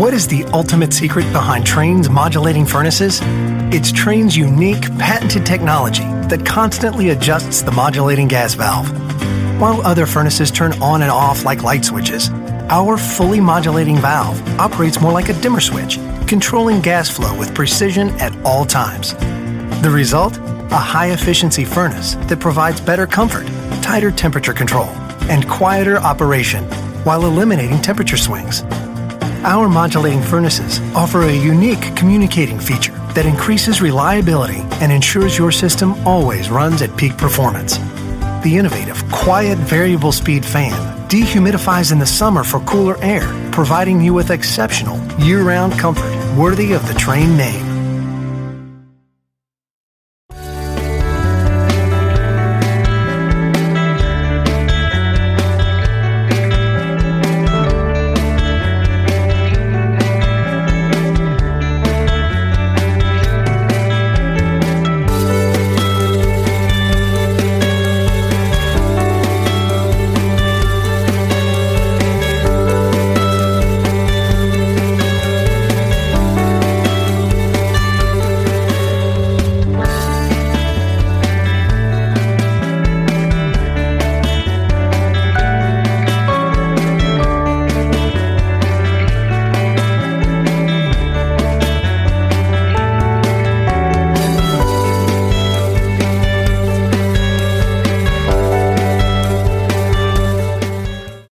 What is the ultimate secret behind Trane's modulating furnaces? It's Trane's unique, patented technology that constantly adjusts the modulating gas valve. While other furnaces turn on and off like light switches, our fully modulating valve operates more like a dimmer switch, controlling gas flow with precision at all times. The result? A high-efficiency furnace that provides better comfort, tighter temperature control, and quieter operation while eliminating temperature swings. Our modulating furnaces offer a unique communicating feature that increases reliability and ensures your system always runs at peak performance. The innovative, quiet, variable speed fan dehumidifies in the summer for cooler air, providing you with exceptional, year-round comfort worthy of the Trane name.